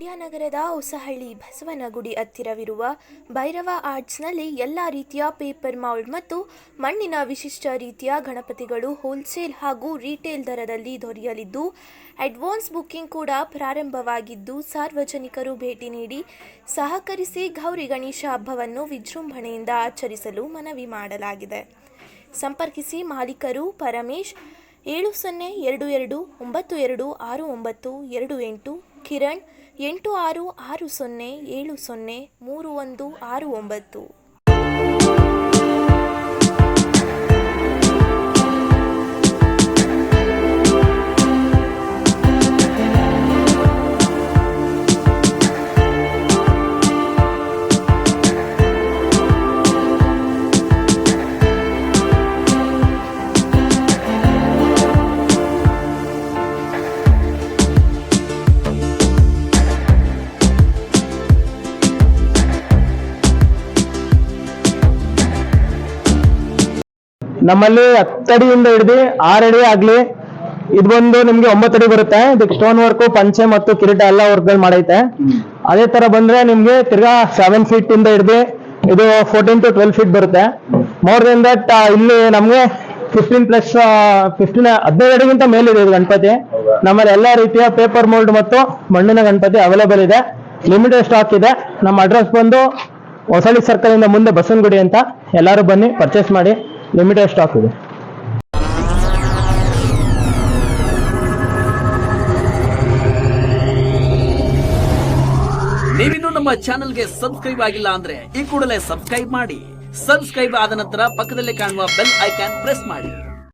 ಮಂಡ್ಯ ನಗರದ ಹೊಸಹಳ್ಳಿ ಬಸವನಗುಡಿ ಹತ್ತಿರವಿರುವ ಭೈರವ ಆರ್ಟ್ಸ್ನಲ್ಲಿ ಎಲ್ಲ ರೀತಿಯ ಪೇಪರ್ ಮೌಲ್ಡ್ ಮತ್ತು ಮಣ್ಣಿನ ವಿಶಿಷ್ಟ ರೀತಿಯ ಗಣಪತಿಗಳು ಹೋಲ್ಸೇಲ್ ಹಾಗೂ ರಿಟೇಲ್ ದರದಲ್ಲಿ ದೊರೆಯಲಿದ್ದು ಅಡ್ವಾನ್ಸ್ ಬುಕ್ಕಿಂಗ್ ಕೂಡ ಪ್ರಾರಂಭವಾಗಿದ್ದು ಸಾರ್ವಜನಿಕರು ಭೇಟಿ ನೀಡಿ ಸಹಕರಿಸಿ ಗೌರಿ ಗಣೇಶ ಹಬ್ಬವನ್ನು ವಿಜೃಂಭಣೆಯಿಂದ ಆಚರಿಸಲು ಮನವಿ ಮಾಡಲಾಗಿದೆ. ಸಂಪರ್ಕಿಸಿ ಮಾಲೀಕರು ಪರಮೇಶ್ 7022926928, ಕಿರಣ್ 8660703169. ನಮ್ಮಲ್ಲಿ 10 ಅಡಿಯಿಂದ ಹಿಡಿದು 6 ಅಡಿ ಆಗ್ಲಿ ಇದು ಬಂದು ನಿಮ್ಗೆ 9 ಅಡಿ ಬರುತ್ತೆ. ಇದಕ್ಕೆ ಸ್ಟೋನ್ ವರ್ಕ್, ಪಂಚೆ ಮತ್ತು ಕಿರೀಟ ಎಲ್ಲ ವರ್ಕ್ಗಳು ಮಾಡೈತೆ. ಅದೇ ತರ ಬಂದ್ರೆ ನಿಮ್ಗೆ ತಿರ್ಗಾ 7 ಫೀಟ್ ಇಂದ ಹಿಡಿದು ಇದು 14 to 12 ಫೀಟ್ ಬರುತ್ತೆ. ಮೋರ್ ದೆನ್ ದಟ್ ಇಲ್ಲಿ ನಮ್ಗೆ 15 ಅಡಿಗಿಂತ ಮೇಲಿದೆ ಇದು ಗಣಪತಿ. ನಮ್ಮಲ್ಲಿ ಎಲ್ಲಾ ರೀತಿಯ ಪೇಪರ್ ಮೋಲ್ಡ್ ಮತ್ತು ಮಣ್ಣಿನ ಗಣಪತಿ ಅವೈಲೇಬಲ್ ಇದೆ. ಲಿಮಿಟೆಡ್ ಸ್ಟಾಕ್ ಇದೆ. ನಮ್ಮ ಅಡ್ರೆಸ್ ಬಂದು ಹೊಸಳ್ಳಿ ಸರ್ಕಲ್ ಇಂದ ಮುಂದೆ ಬಸವನಗುಡಿ ಅಂತ. ಎಲ್ಲರೂ ಬನ್ನಿ, ಪರ್ಚೇಸ್ ಮಾಡಿ. ಲಿಮಿಟೆಡ್ ಸ್ಟಾಕ್ ಇದೆ. ನೀವಿನ್ನೂ ನಮ್ಮ ಚಾನೆಲ್ಗೆ ಸಬ್ಸ್ಕ್ರೈಬ್ ಆಗಿಲ್ಲ ಅಂದ್ರೆ ಈ ಕೂಡಲೇ ಸಬ್ಸ್ಕ್ರೈಬ್ ಮಾಡಿ. ಸಬ್ಸ್ಕ್ರೈಬ್ ಆದ ನಂತರ ಪಕ್ಕದಲ್ಲಿ ಕಾಣುವ ಬೆಲ್ ಐಕಾನ್ ಪ್ರೆಸ್ ಮಾಡಿ.